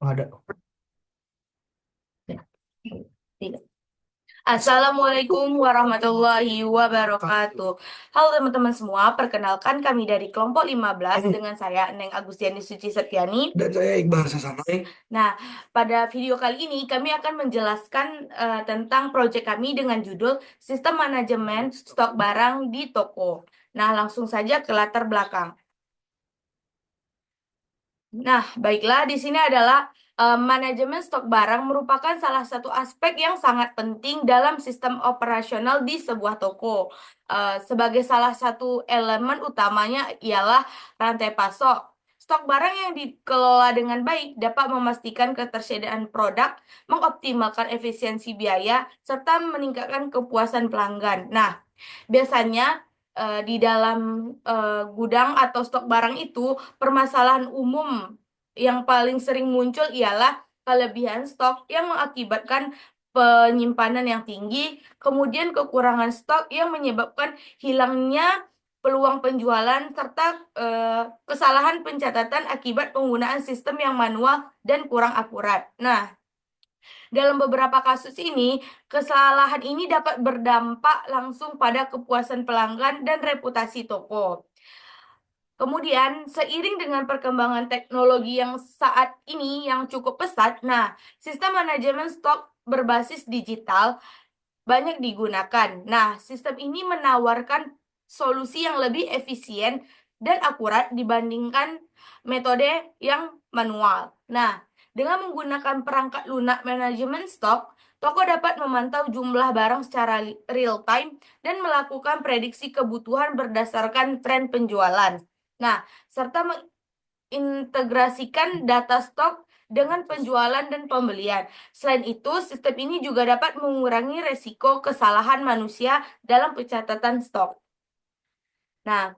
Ada. Ya. Tiga. Assalamualaikum warahmatullahi wabarakatuh. Halo teman-teman semua, perkenalkan kami dari kelompok 15 dengan saya Neng Agustiani Suci Septiani. Dan saya Iqbal Sasanai. Nah, pada video kali ini kami akan menjelaskan tentang proyek kami dengan judul Sistem Manajemen Stok Barang di Toko. Nah, langsung saja ke latar belakang. Nah, baiklah, di sini adalah manajemen stok barang merupakan salah satu aspek yang sangat penting dalam sistem operasional di sebuah toko. Sebagai salah satu elemen utamanya ialah rantai pasok. Stok barang yang dikelola dengan baik dapat memastikan ketersediaan produk, mengoptimalkan efisiensi biaya, serta meningkatkan kepuasan pelanggan. Nah, biasanya di dalam gudang atau stok barang itu, permasalahan umum yang paling sering muncul ialah kelebihan stok yang mengakibatkan penyimpanan yang tinggi, kemudian kekurangan stok yang menyebabkan hilangnya peluang penjualan, serta kesalahan pencatatan akibat penggunaan sistem yang manual dan kurang akurat. Nah, dalam beberapa kasus ini, kesalahan ini dapat berdampak langsung pada kepuasan pelanggan dan reputasi toko. Kemudian, seiring dengan perkembangan teknologi yang saat ini yang cukup pesat, nah, sistem manajemen stok berbasis digital banyak digunakan. Nah, sistem ini menawarkan solusi yang lebih efisien dan akurat dibandingkan metode yang manual. Nah, dengan menggunakan perangkat lunak manajemen stok, toko dapat memantau jumlah barang secara real time dan melakukan prediksi kebutuhan berdasarkan tren penjualan. Nah, serta mengintegrasikan data stok dengan penjualan dan pembelian. Selain itu, sistem ini juga dapat mengurangi resiko kesalahan manusia dalam pencatatan stok. Nah,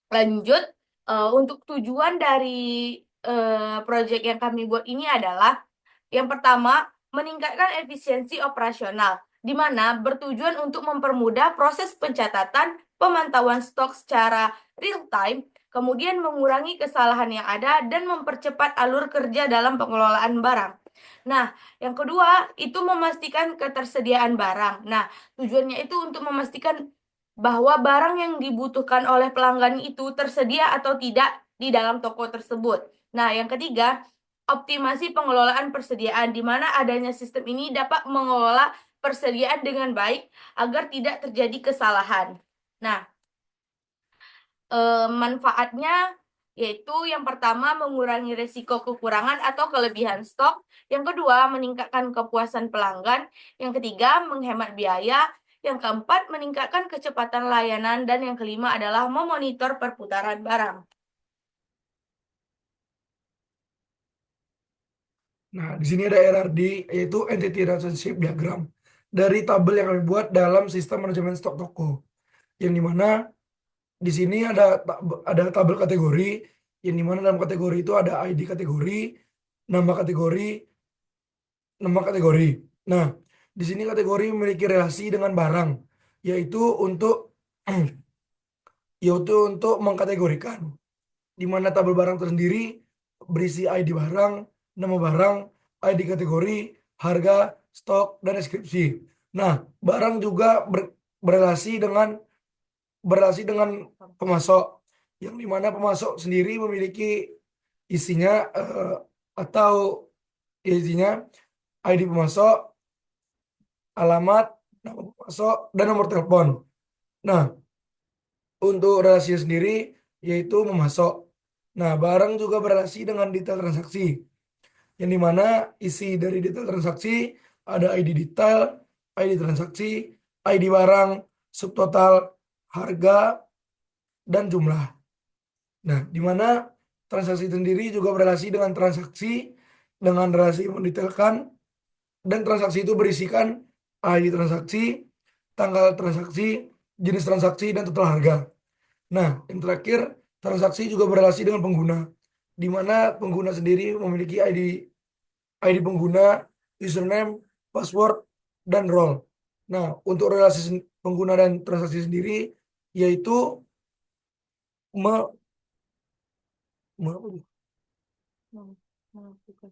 lanjut, untuk tujuan dari proyek yang kami buat ini adalah yang pertama, meningkatkan efisiensi operasional, di mana bertujuan untuk mempermudah proses pencatatan, pemantauan stok secara real time, kemudian mengurangi kesalahan yang ada dan mempercepat alur kerja dalam pengelolaan barang. Nah, yang kedua itu memastikan ketersediaan barang. Nah, tujuannya itu untuk memastikan bahwa barang yang dibutuhkan oleh pelanggan itu tersedia atau tidak di dalam toko tersebut. Nah, yang ketiga, optimasi pengelolaan persediaan, di mana adanya sistem ini dapat mengelola persediaan dengan baik agar tidak terjadi kesalahan. Nah, manfaatnya yaitu yang pertama mengurangi risiko kekurangan atau kelebihan stok, yang kedua meningkatkan kepuasan pelanggan, yang ketiga menghemat biaya, yang keempat meningkatkan kecepatan layanan, dan yang kelima adalah memonitor perputaran barang. Nah, di sini ada RRD, yaitu Entity Relationship Diagram. Dari tabel yang kami buat dalam sistem manajemen stok toko. Yang dimana di sini ada tabel kategori, yang dimana dalam kategori itu ada ID kategori, nama kategori, nama kategori. Nah, di sini kategori memiliki relasi dengan barang, yaitu untuk yaitu untuk mengkategorikan. Di mana tabel barang tersendiri berisi ID barang, nama barang, ID kategori, harga, stok, dan deskripsi. Nah, barang juga berrelasi dengan pemasok, yang dimana pemasok sendiri memiliki isinya atau isinya ID pemasok, alamat, nama pemasok, dan nomor telepon. Nah, untuk relasi sendiri yaitu memasok. Nah, barang juga berrelasi dengan detail transaksi, yang dimana isi dari detail transaksi ada ID detail, ID transaksi, ID barang, subtotal, harga, dan jumlah. Nah, dimana transaksi sendiri juga berrelasi dengan transaksi dengan relasi mendetailkan, dan transaksi itu berisikan ID transaksi, tanggal transaksi, jenis transaksi, dan total harga. Nah, yang terakhir, transaksi juga berrelasi dengan pengguna, di mana pengguna sendiri memiliki ID pengguna, username, password, dan role. Nah, untuk relasi pengguna dan transaksi sendiri, yaitu me, me- apa itu? Hmm, hmm, bukan.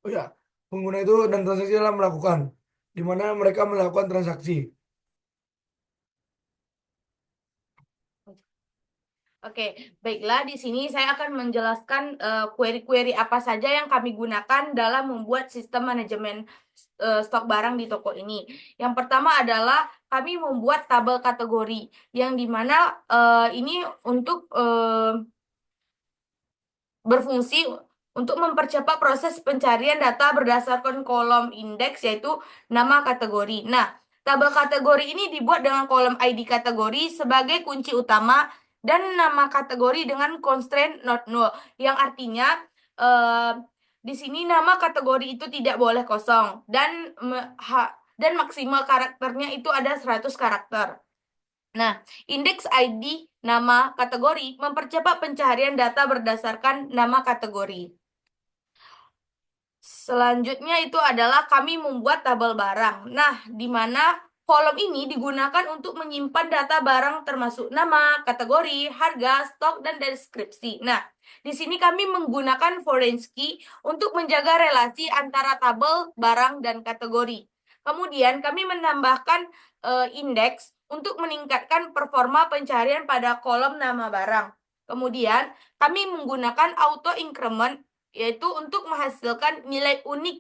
Oh ya, pengguna itu dan transaksi dalam melakukan, di mana mereka melakukan transaksi. Oke, baiklah di sini saya akan menjelaskan query-query apa saja yang kami gunakan dalam membuat sistem manajemen stok barang di toko ini. Yang pertama adalah kami membuat tabel kategori yang dimana ini untuk berfungsi untuk mempercepat proses pencarian data berdasarkan kolom indeks yaitu nama kategori. Nah, tabel kategori ini dibuat dengan kolom ID kategori sebagai kunci utama dan nama kategori dengan constraint not null yang artinya eh, di sini nama kategori itu tidak boleh kosong dan maksimal karakternya itu ada 100 karakter. Nah, indeks ID nama kategori mempercepat pencarian data berdasarkan nama kategori. Selanjutnya itu adalah kami membuat tabel barang. Nah, di mana kolom ini digunakan untuk menyimpan data barang termasuk nama, kategori, harga, stok, dan deskripsi. Nah, di sini kami menggunakan foreign key untuk menjaga relasi antara tabel, barang, dan kategori. Kemudian kami menambahkan indeks untuk meningkatkan performa pencarian pada kolom nama barang. Kemudian kami menggunakan auto increment yaitu untuk menghasilkan nilai unik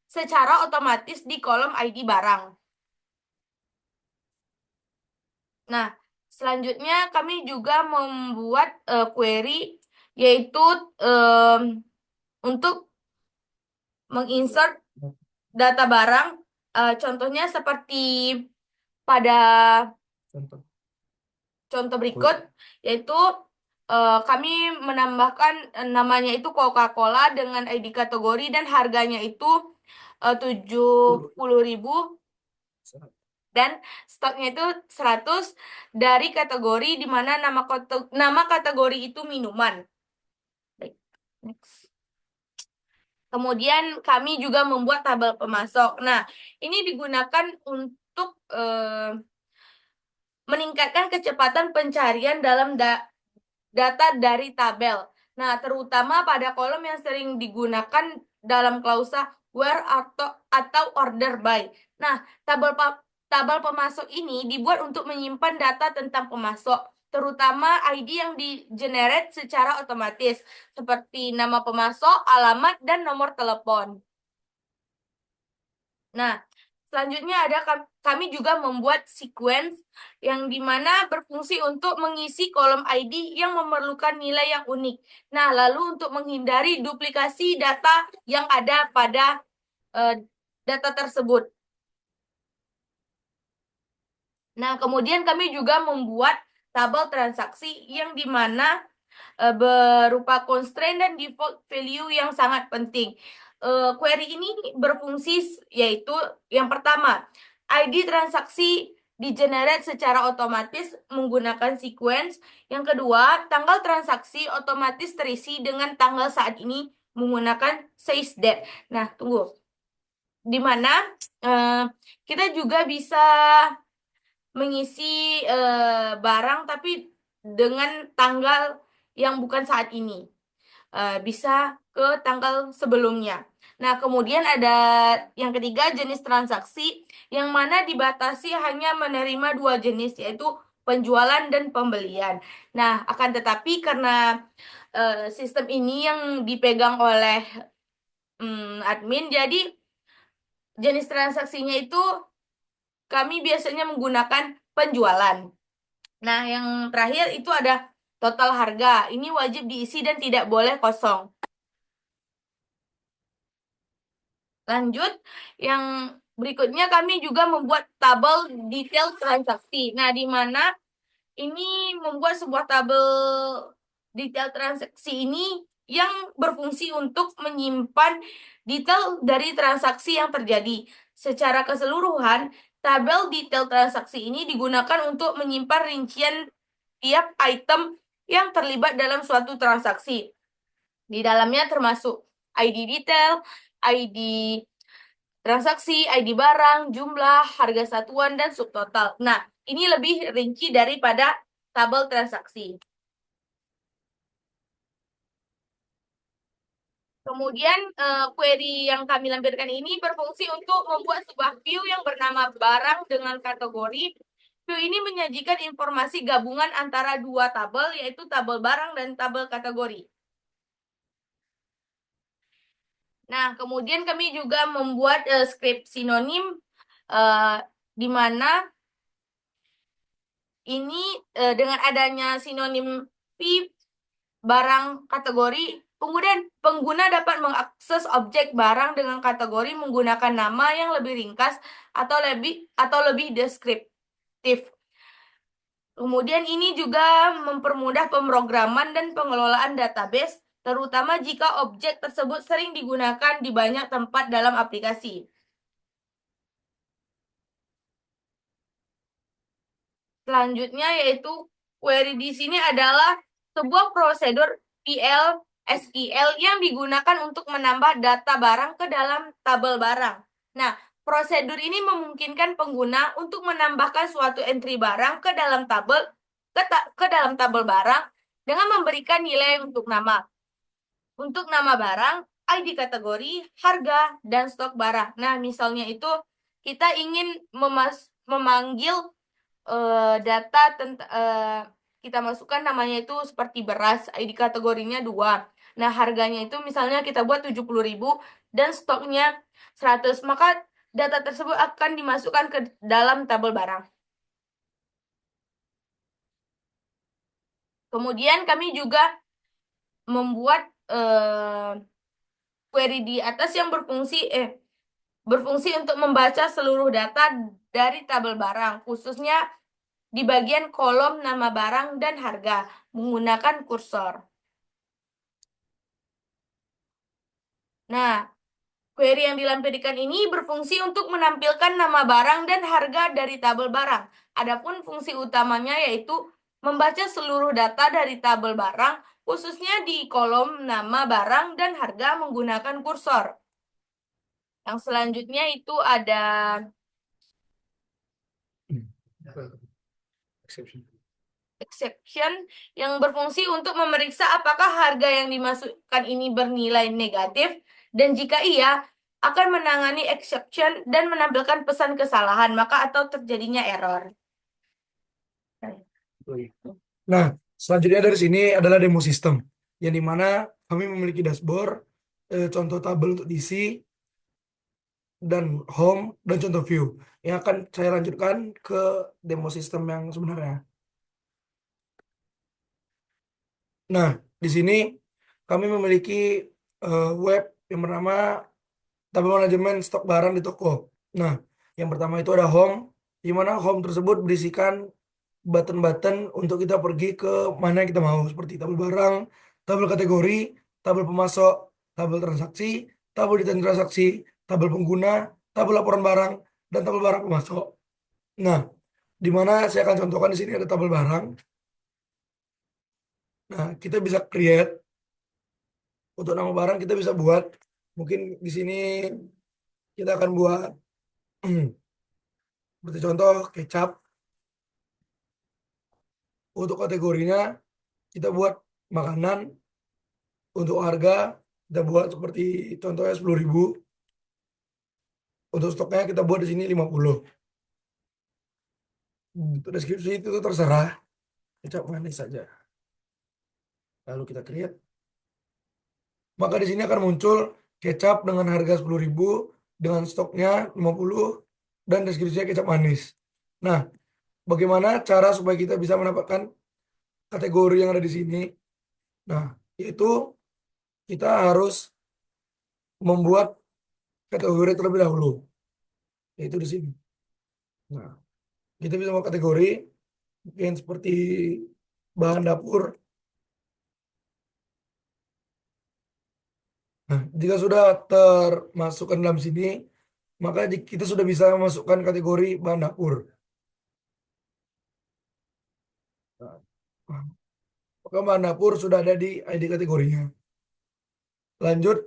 secara otomatis di kolom ID barang. Nah, selanjutnya kami juga membuat query yaitu untuk menginsert data barang. Contohnya seperti pada Contoh. contoh berikut yaitu kami menambahkan namanya itu Coca-Cola dengan ID kategori dan harganya itu 70.000 dan stoknya itu 100 dari kategori di mana nama kategori itu minuman. Baik, next. Kemudian kami juga membuat tabel pemasok. Nah, ini digunakan untuk meningkatkan kecepatan pencarian dalam data dari tabel. Nah, terutama pada kolom yang sering digunakan dalam klausa where atau order by. Nah, tabel pemasok ini dibuat untuk menyimpan data tentang pemasok, terutama ID yang di-generate secara otomatis, seperti nama pemasok, alamat, dan nomor telepon. Nah, selanjutnya ada kami juga membuat sequence yang dimana berfungsi untuk mengisi kolom ID yang memerlukan nilai yang unik. Nah, lalu untuk menghindari duplikasi data yang ada pada data tersebut. Nah, kemudian kami juga membuat tabel transaksi yang dimana berupa constraint dan default value yang sangat penting. Query ini berfungsi yaitu yang pertama, ID transaksi di-generate secara otomatis menggunakan sequence. Yang kedua, tanggal transaksi otomatis terisi dengan tanggal saat ini menggunakan says that. Nah, tunggu. Di mana kita juga bisa mengisi barang tapi dengan tanggal yang bukan saat ini. Bisa ke tanggal sebelumnya. Nah, kemudian ada yang ketiga jenis transaksi yang mana dibatasi hanya menerima dua jenis yaitu penjualan dan pembelian. Nah, akan tetapi karena sistem ini yang dipegang oleh admin, jadi jenis transaksinya itu kami biasanya menggunakan penjualan. Nah, yang terakhir itu ada total harga. Ini wajib diisi dan tidak boleh kosong. Lanjut, yang berikutnya kami juga membuat tabel detail transaksi. Nah, di mana ini membuat sebuah tabel detail transaksi ini yang berfungsi untuk menyimpan detail dari transaksi yang terjadi. Secara keseluruhan, tabel detail transaksi ini digunakan untuk menyimpan rincian tiap item yang terlibat dalam suatu transaksi. Di dalamnya termasuk ID detail, ID transaksi, ID barang, jumlah, harga satuan, dan subtotal. Nah, ini lebih rinci daripada tabel transaksi. Kemudian query yang kami lampirkan ini berfungsi untuk membuat sebuah view yang bernama barang dengan kategori. View ini menyajikan informasi gabungan antara dua tabel, yaitu tabel barang dan tabel kategori. Nah, kemudian kami juga membuat script sinonim di mana ini dengan adanya sinonim v barang kategori, kemudian pengguna dapat mengakses objek barang dengan kategori menggunakan nama yang lebih ringkas atau lebih deskriptif. Kemudian ini juga mempermudah pemrograman dan pengelolaan database, terutama jika objek tersebut sering digunakan di banyak tempat dalam aplikasi. Selanjutnya yaitu query di sini adalah sebuah prosedur PL SQL yang digunakan untuk menambah data barang ke dalam tabel barang. Nah, prosedur ini memungkinkan pengguna untuk menambahkan suatu entry barang ke dalam tabel barang dengan memberikan nilai untuk nama. Untuk nama barang, ID kategori, harga, dan stok barang. Nah, misalnya itu kita ingin memanggil data kita masukkan namanya itu seperti beras, ID kategorinya 2. Nah, harganya itu misalnya kita buat 70.000 dan stoknya 100, maka data tersebut akan dimasukkan ke dalam tabel barang. Kemudian kami juga membuat query di atas yang berfungsi untuk membaca seluruh data dari tabel barang, khususnya di bagian kolom nama barang dan harga menggunakan kursor. Nah, query yang dilampirkan ini berfungsi untuk menampilkan nama barang dan harga dari tabel barang. Adapun fungsi utamanya yaitu membaca seluruh data dari tabel barang, khususnya di kolom nama barang dan harga menggunakan kursor. Yang selanjutnya itu ada Exception. exception yang berfungsi untuk memeriksa apakah harga yang dimasukkan ini bernilai negatif, dan jika iya, akan menangani exception dan menampilkan pesan kesalahan, maka atau terjadinya error. Nah, selanjutnya dari sini adalah demo sistem, yang dimana kami memiliki dashboard, contoh tabel untuk diisi, dan home, dan contoh view. Yang akan saya lanjutkan ke demo sistem yang sebenarnya. Nah, di sini kami memiliki web yang bernama tabel manajemen stok barang di toko. Nah, yang pertama itu ada home, di mana home tersebut berisikan button-button untuk kita pergi ke mana yang kita mau, seperti tabel barang, tabel kategori, tabel pemasok, tabel transaksi, tabel detail transaksi, tabel pengguna, tabel laporan barang, dan tabel barang pemasok. Nah, di mana saya akan contohkan di sini ada tabel barang. Nah, kita bisa create untuk nama barang, kita bisa buat, mungkin di sini kita akan buat seperti contoh kecap. Untuk kategorinya kita buat makanan. Untuk harga kita buat seperti contohnya 10.000. Untuk stoknya kita buat di sini 50. Untuk deskripsi itu terserah, kecap manis saja. Lalu kita create. Maka di sini akan muncul kecap dengan harga 10.000 dengan stoknya 50 dan deskripsinya kecap manis. Nah, bagaimana cara supaya kita bisa mendapatkan kategori yang ada di sini? Nah, yaitu kita harus membuat kategori terlebih dahulu, yaitu di sini. Nah, kita bisa membuat kategori mungkin seperti bahan dapur. Nah, jika sudah termasukkan dalam sini, maka kita sudah bisa memasukkan kategori bahan dapur. Nah, maka bahan dapur sudah ada di ID kategorinya. Lanjut,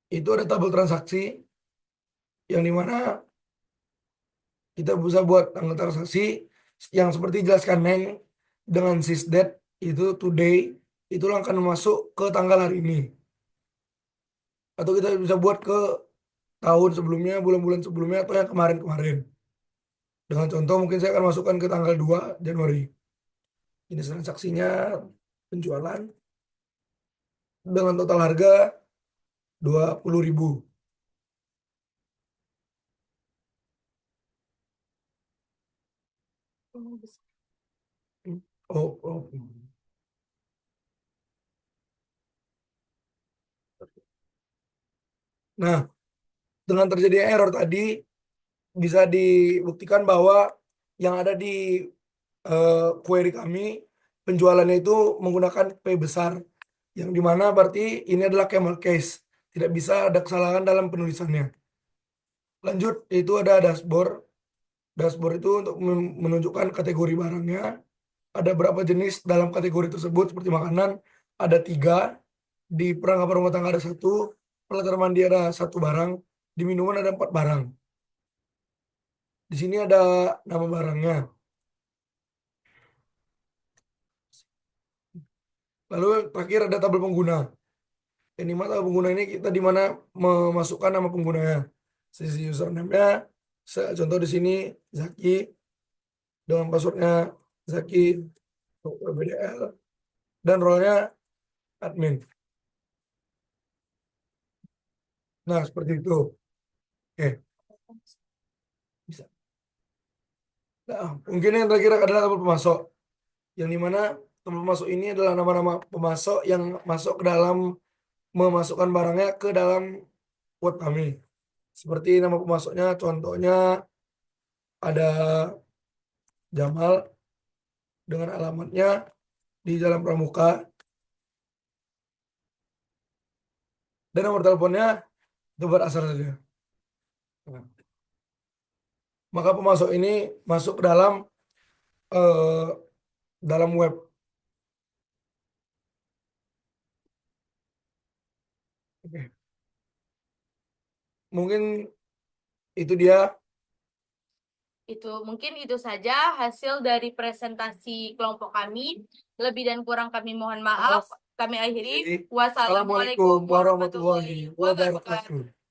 itu ada tabel transaksi yang dimana kita bisa buat tanggal transaksi yang seperti jelaskan Neng dengan sysdate itu today. itulah akan masuk ke tanggal hari ini. Atau kita bisa buat ke tahun sebelumnya, bulan-bulan sebelumnya, atau yang kemarin-kemarin. Dengan contoh mungkin saya akan masukkan ke tanggal 2 Januari. Jenis transaksinya penjualan dengan total harga 20.000. Oh, oh. Nah, dengan terjadinya error tadi bisa dibuktikan bahwa yang ada di query kami penjualannya itu menggunakan P besar, yang dimana berarti ini adalah camel case, tidak bisa ada kesalahan dalam penulisannya. Lanjut, itu ada dashboard. Dashboard itu untuk menunjukkan kategori barangnya, ada berapa jenis dalam kategori tersebut, seperti makanan ada 3, di perangkat rumah tangga ada 1, peralatan mandi ada 1 barang, di minuman ada 4 barang. Di sini ada nama barangnya. Lalu terakhir ada tabel pengguna. Yang dimana tabel pengguna ini kita di mana memasukkan nama penggunanya. Sisi username-nya, contoh di sini Zaki dengan passwordnya Zaki BDL dan role-nya admin. Nah, seperti itu. Oke, bisa. Nah, mungkin yang terakhir adalah tabel pemasok. Yang dimana tabel pemasok ini adalah nama-nama pemasok yang masuk ke dalam memasukkan barangnya ke dalam web kami. Seperti nama pemasoknya, contohnya ada Jamal dengan alamatnya di Jalan Pramuka dan nomor teleponnya tempat asal saja. Nah, maka pemasok ini masuk ke eh, dalam web. Oke. Mungkin itu dia. Itu mungkin itu saja hasil dari presentasi kelompok kami. Lebih dan kurang kami mohon maaf. Kami akhiri. Jadi, Wassalamualaikum Assalamualaikum warahmatullahi warahmatullahi wabarakatuh. wabarakatuh.